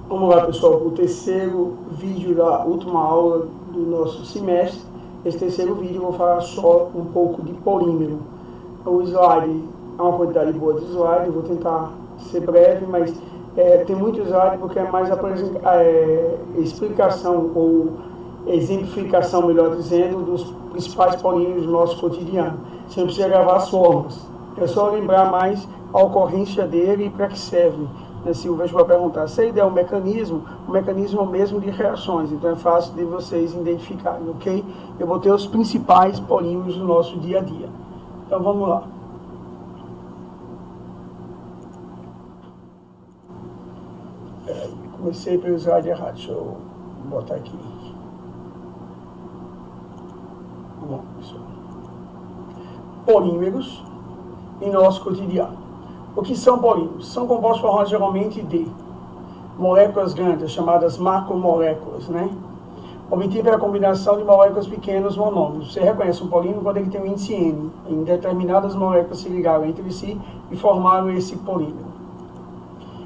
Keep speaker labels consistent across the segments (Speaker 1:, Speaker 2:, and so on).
Speaker 1: Vamos lá, pessoal, para o terceiro vídeo da última aula do nosso semestre. Esse terceiro vídeo eu vou falar só um pouco de polímero. O slide é uma quantidade boa de slide, eu vou tentar ser breve, mas tem muito slide porque é mais explicação ou exemplificação, melhor dizendo, dos principais polímeros do nosso cotidiano. Você não precisa gravar as formas, é só lembrar mais a ocorrência dele e para que serve. Se o vestibular perguntar se a ideia é o mecanismo é o mesmo de reações, então é fácil de vocês identificarem, ok? Eu botei os principais polímeros do nosso dia a dia. Então vamos lá. Comecei pelo slide errado, deixa eu botar aqui. Bom, pessoal. Polímeros em nosso cotidiano. O que são polímeros? São compostos formados geralmente de moléculas grandes, chamadas macromoléculas, né? Obtido pela combinação de moléculas pequenas monômeros. Você reconhece um polímero quando ele tem um índice N. Em determinadas moléculas se ligaram entre si e formaram esse polímero.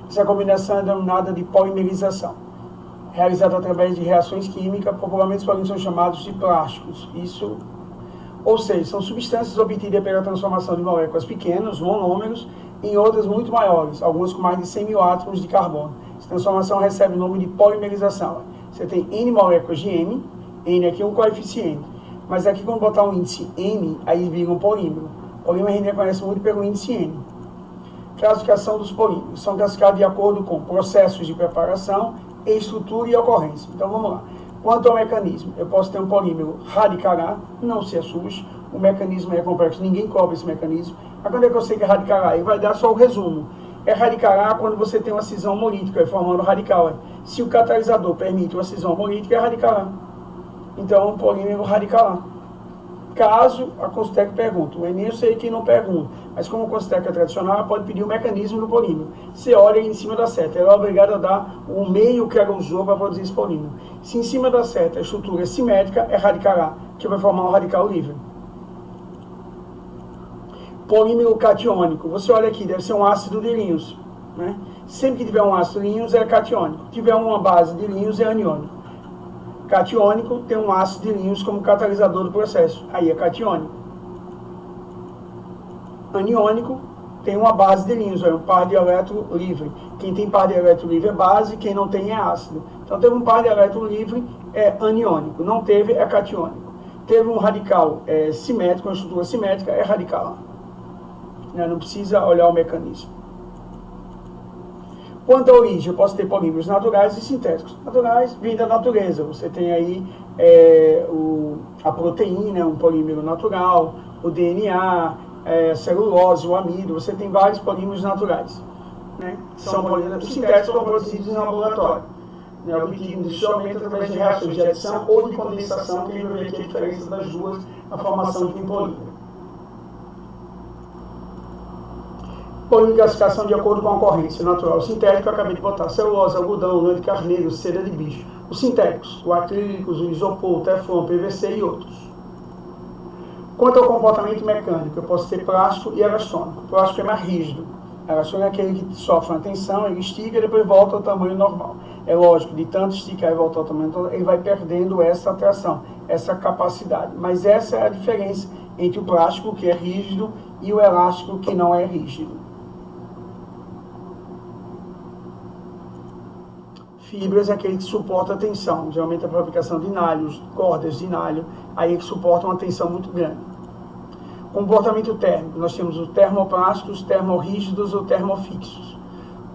Speaker 1: Essa combinação é denominada de polimerização, realizada através de reações químicas. Popularmente os polímeros são chamados de plásticos. Ou seja, são substâncias obtidas pela transformação de moléculas pequenas, monômeros, em outras muito maiores, algumas com mais de 100 mil átomos de carbono. Essa transformação recebe o nome de polimerização. Você tem N moléculas de M, N aqui é um coeficiente, mas aqui quando botar um índice N, aí vira um polímero. Polímero a gente reconhece muito pelo índice N. Classificação dos polímeros. São classificados de acordo com processos de preparação, estrutura e ocorrência. Então vamos lá. Quanto ao mecanismo, eu posso ter um polímero radical A, não se assuste, o mecanismo é complexo, ninguém cobra esse mecanismo. Mas quando é que eu sei que é radical A? Ele vai dar só o resumo. É radical A quando você tem uma cisão homolítica, formando radical. Se o catalisador permite uma cisão homolítica, é radical A. Então, um polímero radical A. Caso a Constec pergunte, o Enem eu sei que não pergunta, mas como a Constec é tradicional, pode pedir o mecanismo do polímero. Você olha em cima da seta, ela é obrigada a dar o meio que ela usou para produzir esse polímero. Se em cima da seta a estrutura é simétrica, é radical A, que vai formar um radical livre. Polímero catiônico, você olha aqui, deve ser um ácido de Lewis, né? Sempre que tiver um ácido de Lewis é catiônico, se tiver uma base de Lewis é aniônico. Catiônico tem um ácido de Lewis como catalisador do processo, aí é catiônico. Aniônico tem uma base de Lewis, é um par de elétron livre. Quem tem par de elétron livre é base, quem não tem é ácido. Então teve um par de elétron livre, é aniônico, não teve, é catiônico. Teve um radical simétrico, uma estrutura simétrica, é radical. Não precisa olhar o mecanismo. Quanto à origem, eu posso ter polímeros naturais e sintéticos. Naturais vêm da natureza. Você tem aí a proteína, um polímero natural, o DNA, a celulose, o amido. Você tem vários polímeros naturais, né? São polímeros sintéticos são produzidos em laboratório, né? Obtidos industrialmente através de reações de adição ou de condensação, que a gente vai ver aqui a diferença das duas na formação de um polímero. Polímero de classificação de acordo com a ocorrência natural. O sintético, eu acabei de botar celulose, algodão, lã de carneiro, cera de bicho. Os sintéticos, o acrílicos, o isopor, o teflon, PVC e outros. Quanto ao comportamento mecânico, eu posso ter plástico e elastônico. O plástico é mais rígido. O elastônico é aquele que sofre uma tensão, ele estica e depois volta ao tamanho normal. É lógico, de tanto esticar e voltar ao tamanho normal, ele vai perdendo essa atração, essa capacidade. Mas essa é a diferença entre o plástico, que é rígido, e o elástico, que não é rígido. Fibras é aquele que suporta a tensão, geralmente a fabricação de nalhos, cordas de nalho, aí é que suportam uma tensão muito grande. Comportamento térmico, nós temos os termoplásticos, termorrígidos ou termofixos.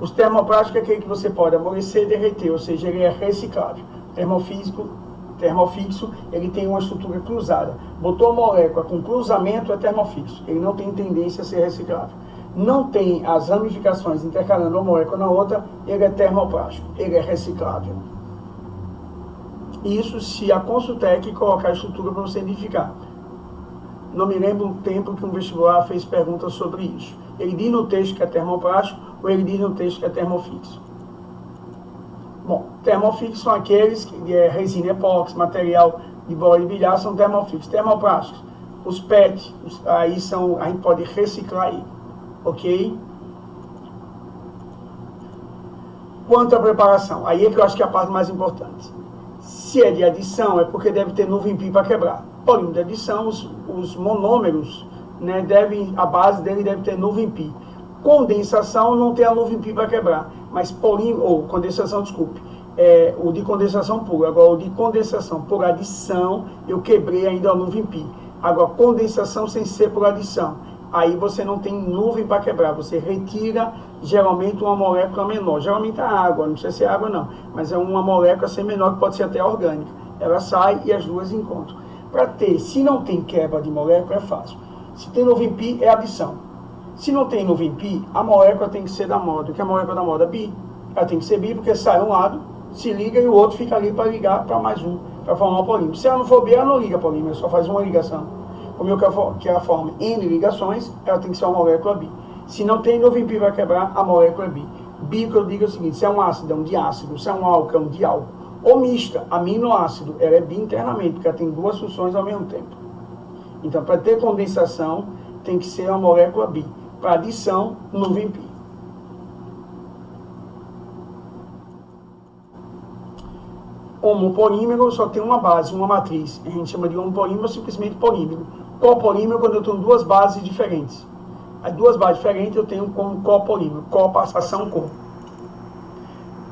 Speaker 1: Os termoplásticos é aquele que você pode amolecer e derreter, ou seja, ele é reciclável. Termofixo, ele tem uma estrutura cruzada. Botou a molécula com cruzamento, é termofixo, ele não tem tendência a ser reciclável. Não tem as ramificações intercalando uma molécula na outra, ele é termoplástico, ele é reciclável. Isso se a Consultec colocar a estrutura para você identificar. Não me lembro o tempo que um vestibular fez perguntas sobre isso. Ele diz no texto que é termoplástico ou ele diz no texto que é termofixo. Bom, termofixos são aqueles que resina epóxi, material de bola de bilhar, são termofixos. Termoplásticos, os PET, aí são, a gente pode reciclar aí. Ok? Quanto à preparação, aí é que eu acho que é a parte mais importante. Se é de adição, é porque deve ter nuvem pi para quebrar. Polímero de adição, os monômeros, né, a base dele deve ter nuvem pi. Condensação não tem a nuvem pi para quebrar, mas condensação, desculpe, o de condensação pura. Agora, o de condensação por adição, eu quebrei ainda a nuvem pi. Agora, condensação sem ser por adição, aí você não tem nuvem para quebrar, você retira geralmente uma molécula menor, geralmente a água, não sei se é água não, mas é uma molécula assim menor que pode ser até orgânica, ela sai e as duas encontram. Para ter, se não tem quebra de molécula é fácil, se tem nuvem pi é adição, se não tem nuvem pi, a molécula tem que ser da moda, que é a molécula da moda bi, ela tem que ser bi porque sai um lado, se liga e o outro fica ali para ligar para mais um, para formar um polímero. Se ela não for bi, ela não liga polímero, só faz uma ligação. Como eu que ela forma N ligações, ela tem que ser uma molécula bi. Se não tem nuvem pi para quebrar, a molécula é bi. Bi, que eu digo é o seguinte, se é um ácido, é um diácido, se é um álcool, é um diálcool. Ou mista, aminoácido, ela é bi internamente, porque ela tem duas funções ao mesmo tempo. Então, para ter condensação, tem que ser uma molécula bi. Para adição, nuvem pi. Homopolímero só tem uma base, uma matriz. A gente chama de homopolímero ou simplesmente polímero. Copolímero quando eu tenho duas bases diferentes. As duas bases diferentes eu tenho como copolímero. Copação com.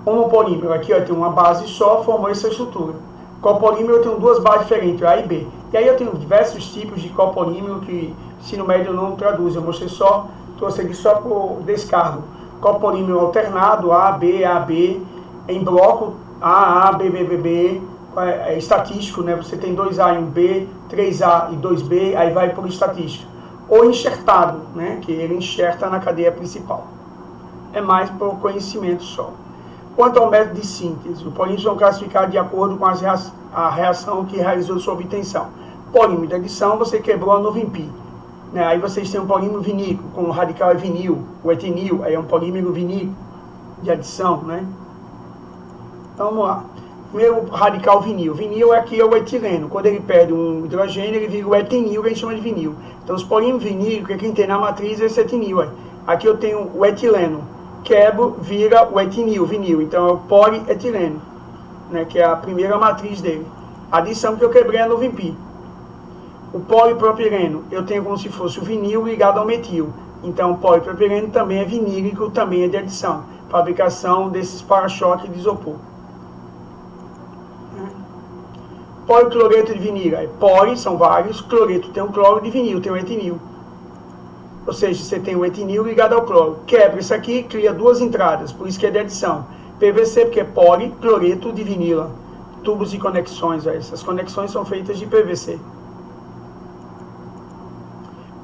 Speaker 1: Homopolímero, aqui eu tenho uma base só, formou essa estrutura. Copolímero eu tenho duas bases diferentes, A e B. E aí eu tenho diversos tipos de copolímero que ensino médio não traduz. Eu mostrei só, trouxe aqui só por descargo. Copolímero alternado, A, B, em bloco, A, B, B, é estatístico, né? Você tem 2A e 1B, 3A e 2B, aí vai por estatístico. Ou enxertado, né? Que ele enxerta na cadeia principal. É mais por conhecimento só. Quanto ao método de síntese, os polímeros são classificados de acordo com a reação que realizou sua obtenção. Polímero de adição, você quebrou a nuvem pi. Né? Aí vocês têm um polímero vinílico, com o radical é vinil, o etenil, aí é um polímero vinílico de adição, né? Então, vamos lá. Primeiro radical vinil. Vinil aqui é o etileno. Quando ele perde um hidrogênio, ele vira o etenil, que a gente chama de vinil. Então, os polímeros vinílicos, que quem tem na matriz é esse etenil. Aí. Aqui eu tenho o etileno. Quebro, vira o etinil, vinil. Então, é o polietileno, né, que é a primeira matriz dele. A adição que eu quebrei é a nuvem pi. O polipropileno, eu tenho como se fosse o vinil ligado ao metil. Então, o polipropileno também é vinílico, também é de adição. Fabricação desses para-choques de isopor. Policloreto de vinil. Poli são vários, cloreto tem um cloro, de vinil tem um etinil. Ou seja, você tem o etinil ligado ao cloro. Quebra isso aqui, cria duas entradas, por isso que é de adição. PVC, porque é policloreto de vinila. Tubos e conexões, essas conexões são feitas de PVC.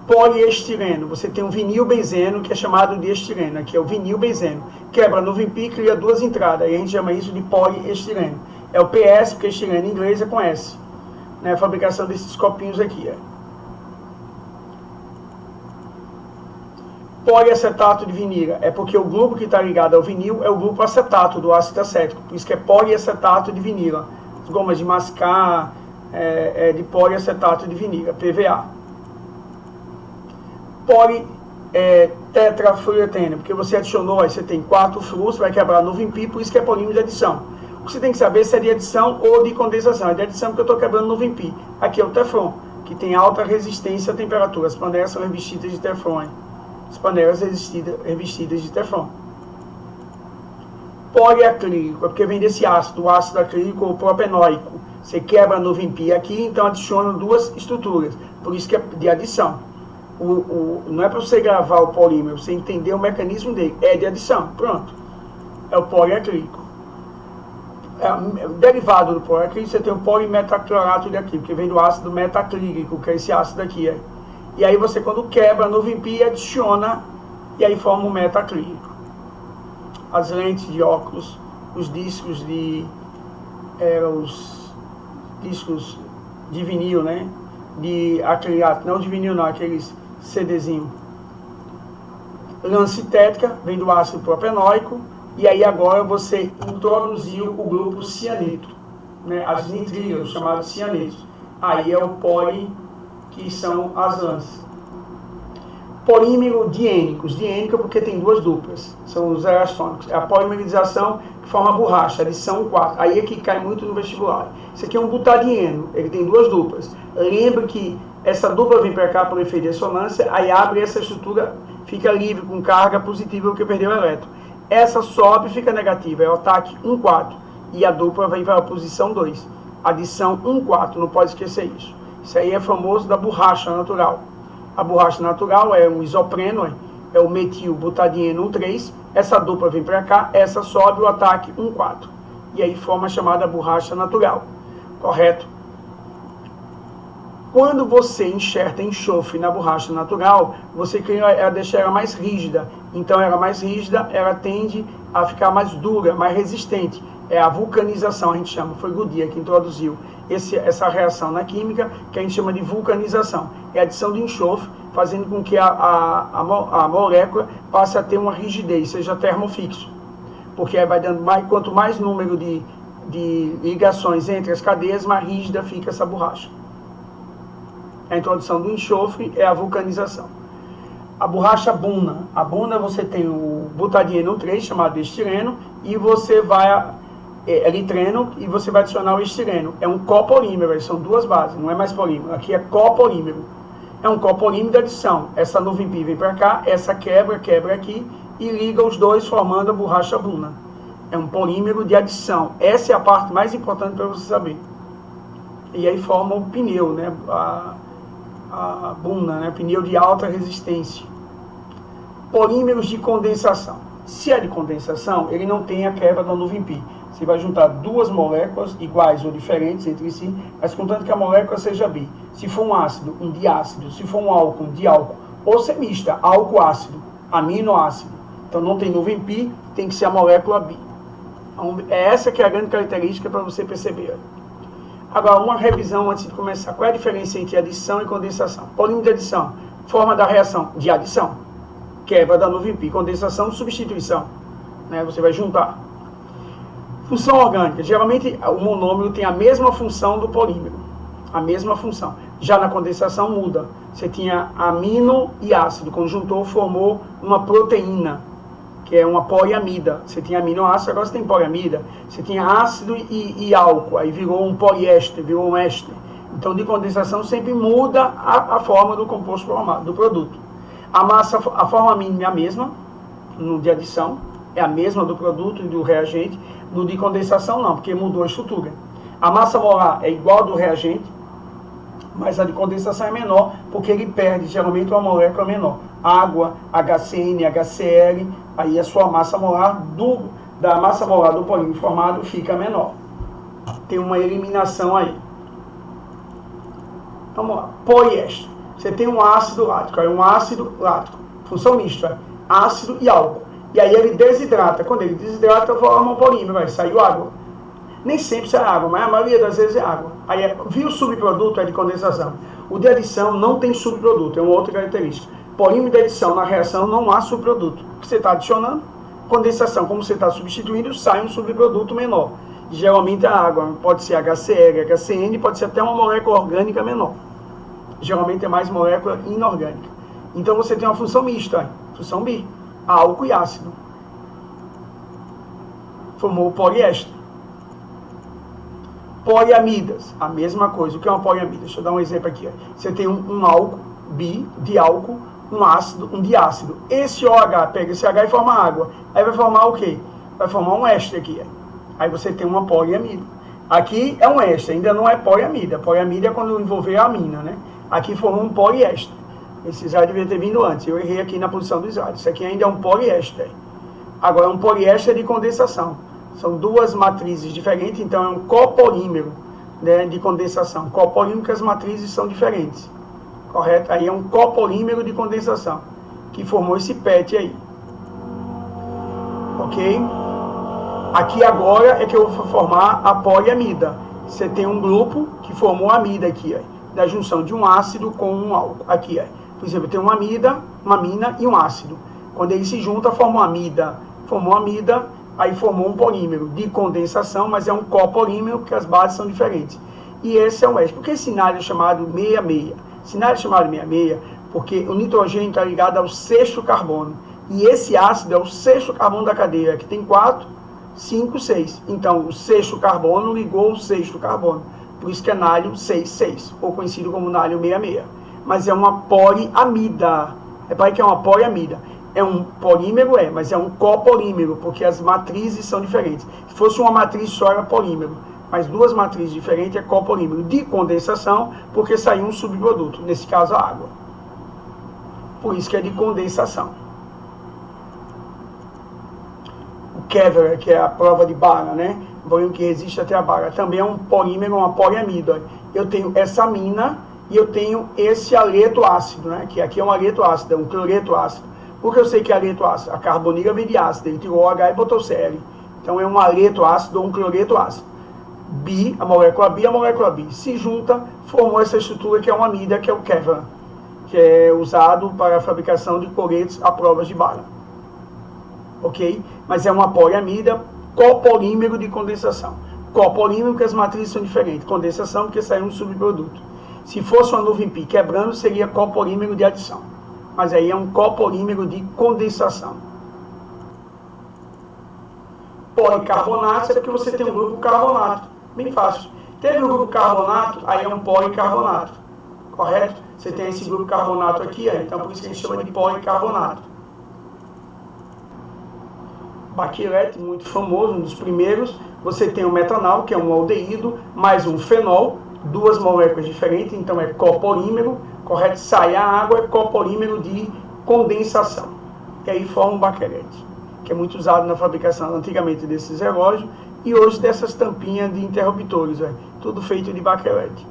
Speaker 1: Poliestireno, você tem um vinil benzeno, que é chamado de estireno. Aqui é o vinil benzeno. Quebra nuvem pi, cria duas entradas. Aí a gente chama isso de poliestireno. É o PS, porque estireno em inglês é com S. Né? A fabricação desses copinhos aqui. Poliacetato de vinila. É porque o grupo que está ligado ao vinil é o grupo acetato do ácido acético. Por isso que é poliacetato de vinila. As gomas de mascar é de poliacetato de vinila, PVA. Tetrafluoretano, porque você adicionou, aí você tem 4 fluos, vai quebrar a nuvem pi, por isso que é polímero de adição. O que você tem que saber se é de adição ou de condensação. É de adição porque eu estou quebrando nuvem pi. Aqui é o teflon, que tem alta resistência à temperatura. As panelas são revestidas de teflon. As panelas revestidas de teflon. Poliacrílico, é porque vem desse ácido, o ácido acrílico ou propenóico. Você quebra a nuvem pi aqui, então adiciona duas estruturas. Por isso que é de adição. Não é para você gravar o polímero, você entender o mecanismo dele. É de adição, pronto. É o poliacrílico. Derivado do poliacrílico, você tem o polimetaclorato de acrílico, que vem do ácido metaclírico, que é esse ácido aqui. E aí você, quando quebra a nuvem pi, adiciona, e aí forma o metaclírico. As lentes de óculos, os discos de vinil, né? De acrilato, não de vinil não, aqueles CDzinho. Lance tétrica, vem do ácido propenóico, e aí agora você introduziu o grupo cianeto, né? As nitrilas, chamadas cianetos. Aí é o poli, que são as lances. Polímero diênicos. Diênica porque tem duas duplas, são os elastônicos. É a polimerização que forma a borracha, adição 4. Aí é que cai muito no vestibular. Isso aqui é um butadieno, ele tem duas duplas. Lembra que essa dupla vem para cá por efeito de ressonância, aí abre essa estrutura, fica livre com carga positiva porque perdeu o elétron. Essa sobe e fica negativa, é o ataque 1,4. E a dupla vem para a posição 2. Adição 1,4, não pode esquecer isso. Isso aí é famoso da borracha natural. A borracha natural é um isopreno, é o metilbutadieno 1,3. Essa dupla vem para cá, essa sobe o ataque 1,4. E aí forma a chamada borracha natural. Correto? Quando você enxerta enxofre na borracha natural, você deixa ela mais rígida. Então, ela mais rígida, ela tende a ficar mais dura, mais resistente. É a vulcanização, a gente chama. Foi Goodyear que introduziu essa reação na química, que a gente chama de vulcanização. É a adição de enxofre, fazendo com que a molécula passe a ter uma rigidez, seja termofixo. Porque vai dando quanto mais número de ligações entre as cadeias, mais rígida fica essa borracha. A introdução do enxofre é a vulcanização. A borracha buna. A buna você tem o butadieno 3, chamado de estireno, e você vai litreno, e você vai adicionar o estireno. É um copolímero, são duas bases, não é mais polímero. Aqui é copolímero. É um copolímero de adição. Essa nuvem pi vem para cá, essa quebra aqui, e liga os dois formando a borracha buna. É um polímero de adição. Essa é a parte mais importante para você saber. E aí forma o pneu, né? A buna, né? Pneu de alta resistência. Polímeros de condensação. Se é de condensação, ele não tem a quebra da nuvem pi. Você vai juntar duas moléculas iguais ou diferentes entre si, mas contanto que a molécula seja bi. Se for um ácido, um diácido. Se for um álcool, um diálcool. Ou ser mista, álcool-ácido, aminoácido. Então não tem nuvem pi, tem que ser a molécula bi. Então, é essa que é a grande característica para você perceber. Agora, uma revisão antes de começar. Qual é a diferença entre adição e condensação? Polímero de adição, forma da reação de adição, quebra da nuvem pi. Condensação, substituição. Né? Você vai juntar. Função orgânica. Geralmente, o monômero tem a mesma função do polímero. A mesma função. Já na condensação, muda. Você tinha amino e ácido. Conjuntou, formou uma proteína, que é uma poliamida. Você tinha aminoácido, agora você tem poliamida. Você tinha ácido e álcool, aí virou um poliéster, virou um éster. Então, de condensação, sempre muda a forma do composto formado, do produto. A massa, a forma mínima é a mesma, no de adição, é a mesma do produto e do reagente. No de condensação, não, porque mudou a estrutura. A massa molar é igual do reagente, mas a de condensação é menor, porque ele perde, geralmente, uma molécula menor. Água, HCN, HCl, aí a sua massa molar da massa molar do polímero formado fica menor. Tem uma eliminação aí. Vamos lá. Poliéster. Você tem um ácido lático, aí um ácido lático, função mista, ácido e álcool. E aí ele desidrata. Quando ele desidrata, forma um polímero, vai sair água. Nem sempre sai água, mas a maioria das vezes é água. Aí, viu o subproduto, é de condensação. O de adição não tem subproduto, é uma outra característica. Polímero de adição, na reação, não há subproduto. O que você está adicionando? Condensação, como você está substituindo, sai um subproduto menor. Geralmente a água, pode ser HCl, HCN, pode ser até uma molécula orgânica menor. Geralmente é mais molécula inorgânica. Então você tem uma função mista, função bi, álcool e ácido. Formou o poliéster. Poliamidas, a mesma coisa. O que é uma poliamida? Deixa eu dar um exemplo aqui. Você tem um álcool, bi, de álcool, um ácido, um diácido. Esse OH pega esse H e forma água. Aí vai formar o quê? Vai formar um éster aqui. Aí você tem uma poliamida. Aqui é um éster, ainda não é poliamida. Poliamida é quando envolver a amina, né? Aqui formou um poliéster. Esse slide deveria ter vindo antes. Eu errei aqui na posição do slide. Isso aqui ainda é um poliéster. Agora é um poliéster de condensação. São duas matrizes diferentes, então é um copolímero, né, de condensação. Copolímero que as matrizes são diferentes. Correto? Aí é um copolímero de condensação, que formou esse PET aí. Ok? Aqui agora é que eu vou formar a poliamida. Você tem um grupo que formou a amida aqui, ó, da junção de um ácido com um álcool. Aqui, ó. Por exemplo, tem uma amida, uma amina e um ácido. Quando eles se juntam, formam amida. Formou amida, aí formou um polímero de condensação, mas é um copolímero, porque as bases são diferentes. E esse é o éster. Por que esse cenário é chamado 66? Cenário chamado 66, porque o nitrogênio está ligado ao sexto carbono. E esse ácido é o sexto carbono da cadeia. Aqui tem 4, 5, 6. Então, o sexto carbono ligou o sexto carbono. Por isso que é nálio 6,6, ou conhecido como nálio 66. Mas é uma poliamida. Repare que é uma poliamida. É um polímero, mas é um copolímero, porque as matrizes são diferentes. Se fosse uma matriz só, era polímero. Mas duas matrizes diferentes é copolímero. De condensação, porque saiu um subproduto. Nesse caso, a água. Por isso que é de condensação. O Keverer, que é a prova de Bara, né? O volume que resiste até a Bara. Também é um polímero, uma poliamida. Eu tenho essa amina e eu tenho esse aleto ácido, né? Que aqui é um aleto ácido, é um cloreto ácido. Por que eu sei que é aleto ácido? A carbonila vem de ácido, ele tirou o H e botou Cl. Então é um aleto ácido ou um cloreto ácido. A molécula bi, se junta, formou essa estrutura que é uma amida, que é o Keverer, que é usado para a fabricação de cloretos a provas de Bara. Ok? Mas é uma poliamida, copolímero de condensação. Copolímero porque as matrizes são diferentes. Condensação porque saiu um subproduto. Se fosse uma nuvem pi quebrando, seria copolímero de adição. Mas aí é um copolímero de condensação. Policarbonato é porque você tem um grupo carbonato. Bem fácil. Teve um grupo carbonato, aí é um policarbonato. Correto? Você tem esse grupo carbonato aqui, então por isso que a gente chama de policarbonato. Baquelete, muito famoso, um dos primeiros. Você tem o metanal, que é um aldeído, mais um fenol, duas moléculas diferentes, então é copolímero, correto? Sai a água, é copolímero de condensação. E aí forma um baquelete, que é muito usado na fabricação antigamente desses relógios e hoje dessas tampinhas de interruptores, tudo feito de baquelete.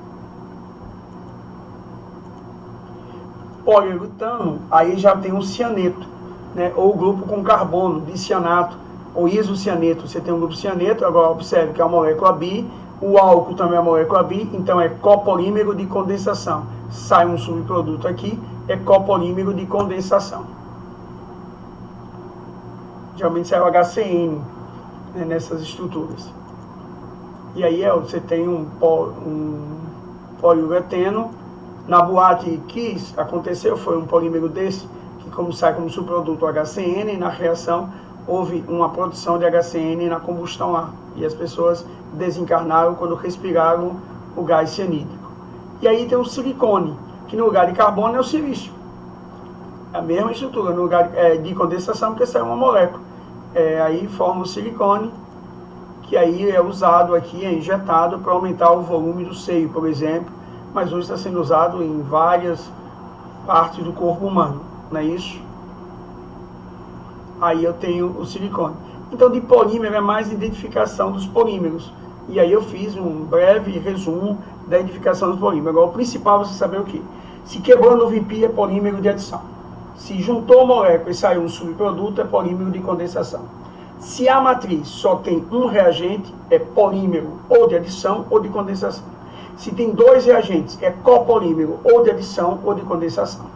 Speaker 1: Poliuretano, aí já tem um cianeto, né? Ou o grupo com carbono de cianato, ou isocianeto. Você tem um grupo cianeto, agora observe que é a molécula bi, o álcool também é a molécula bi, então é copolímero de condensação. Sai um subproduto aqui, é copolímero de condensação. Geralmente sai o HCN, né, nessas estruturas. E aí você tem um poliuretano. Na boate que aconteceu, foi um polímero desse, que como sai como subproduto HCN, e na reação houve uma produção de HCN na combustão lá. E as pessoas desencarnaram quando respiraram o gás cianídrico. E aí tem o silicone, que no lugar de carbono é o silício. A mesma estrutura, no lugar de condensação, porque sai uma molécula. Aí forma o silicone, que aí é usado aqui, é injetado para aumentar o volume do seio, por exemplo. Mas hoje está sendo usado em várias partes do corpo humano, não é isso? Aí eu tenho o silicone. Então, de polímero é mais identificação dos polímeros. E aí eu fiz um breve resumo da identificação dos polímeros. Agora, o principal é você saber o quê? Se quebrou a nuvem pi, é polímero de adição. Se juntou a molécula e saiu um subproduto, é polímero de condensação. Se a matriz só tem um reagente, é polímero ou de adição ou de condensação. Se tem dois reagentes, é copolímero ou de adição ou de condensação.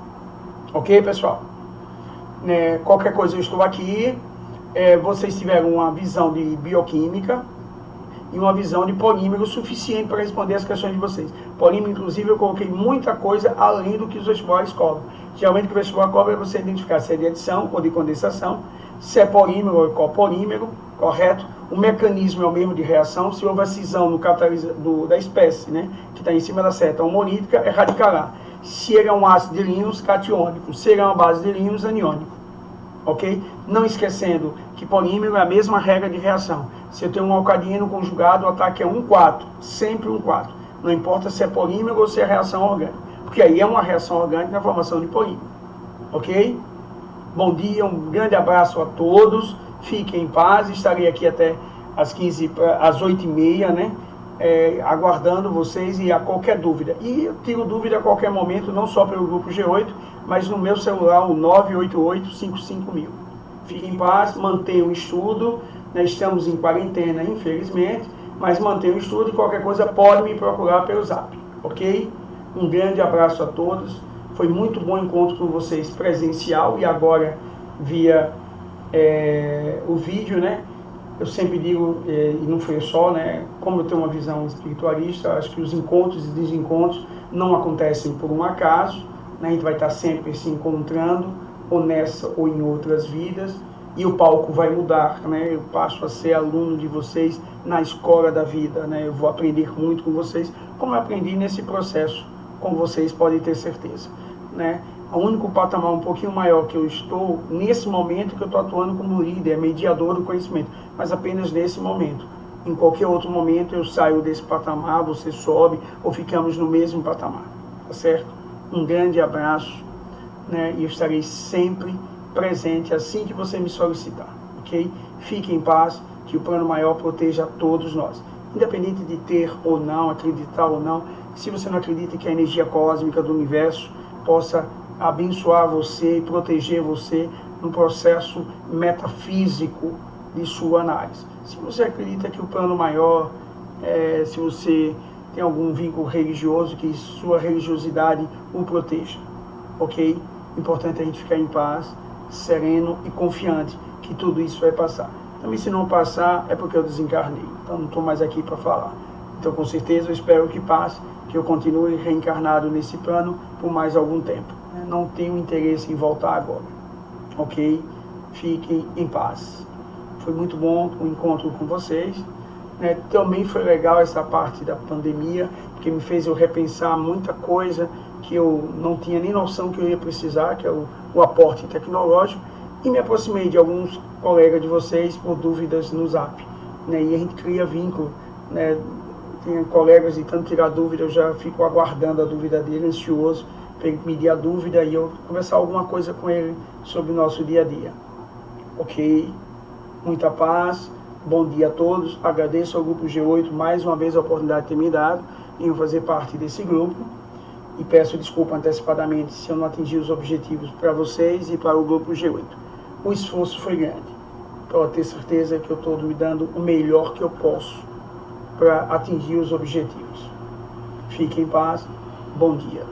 Speaker 1: Ok, pessoal? Qualquer coisa eu estou aqui. Vocês tiveram uma visão de bioquímica e uma visão de polímero suficiente para responder as questões de vocês. Polímero, inclusive, eu coloquei muita coisa além do que os vestibulares cobram. Geralmente o que o vestibular cobra é você identificar se é de adição ou de condensação, se é polímero ou copolímero, correto? O mecanismo é o mesmo de reação. Se houver cisão no catalisador da espécie, né, que está em cima da seta homonítica, é radicalar. Se ele é um ácido de Lewis, catiônico. Se ele é uma base de Lewis, aniônico. Ok? Não esquecendo que polímero é a mesma regra de reação. Se eu tenho um alcadino conjugado, o ataque é 1,4. Sempre 1,4. Não importa se é polímero ou se é reação orgânica. Porque aí é uma reação orgânica na formação de polímero. Ok? Bom dia, um grande abraço a todos. Fiquem em paz. Estarei aqui até às 8h30, né? Aguardando vocês e a qualquer dúvida. E eu tiro dúvida a qualquer momento, não só pelo grupo G8, mas no meu celular, o 988-55000. Fiquem em paz, mantenham o estudo. Nós estamos em quarentena, infelizmente, mas mantenham o estudo e qualquer coisa pode me procurar pelo Zap, ok? Um grande abraço a todos. Foi muito bom encontro com vocês presencial e agora via o vídeo, né? Eu sempre digo, e não foi só, né? Como eu tenho uma visão espiritualista, acho que os encontros e desencontros não acontecem por um acaso, né? A gente vai estar sempre se encontrando, ou nessa ou em outras vidas, e o palco vai mudar, né? Eu passo a ser aluno de vocês na escola da vida, né? Eu vou aprender muito com vocês, como eu aprendi nesse processo com vocês, podem ter certeza, né? O único patamar um pouquinho maior que eu estou, nesse momento que eu estou atuando como líder, mediador do conhecimento, mas apenas nesse momento. Em qualquer outro momento eu saio desse patamar, você sobe, ou ficamos no mesmo patamar, tá certo? Um grande abraço, né? E eu estarei sempre presente assim que você me solicitar, ok? Fique em paz, que o plano maior proteja a todos nós. Independente de ter ou não, acreditar ou não, se você não acredita que a energia cósmica do universo possa abençoar você e proteger você no processo metafísico de sua análise. Se você acredita que o plano maior, se você tem algum vínculo religioso, que sua religiosidade o proteja, ok? Importante a gente ficar em paz, sereno e confiante que tudo isso vai passar. Também se não passar é porque eu desencarnei, então não estou mais aqui para falar. Então com certeza eu espero que passe, que eu continue reencarnado nesse plano por mais algum tempo. Não tenho interesse em voltar agora, ok? Fiquem em paz. Foi muito bom o encontro com vocês, né? Também foi legal essa parte da pandemia, porque me fez eu repensar muita coisa que eu não tinha nem noção que eu ia precisar, que é o aporte tecnológico, e me aproximei de alguns colegas de vocês por dúvidas no Zap, né? E a gente cria vínculo, né? Tem colegas e tanto tirar dúvida, eu já fico aguardando a dúvida dele, ansioso para ele medir a dúvida e eu conversar alguma coisa com ele sobre o nosso dia a dia. Ok? Muita paz, bom dia a todos, agradeço ao Grupo G8 mais uma vez a oportunidade de ter me dado em fazer parte desse grupo e peço desculpa antecipadamente se eu não atingir os objetivos para vocês e para o Grupo G8. O esforço foi grande, para ter certeza que eu estou me dando o melhor que eu posso para atingir os objetivos. Fiquem em paz, bom dia.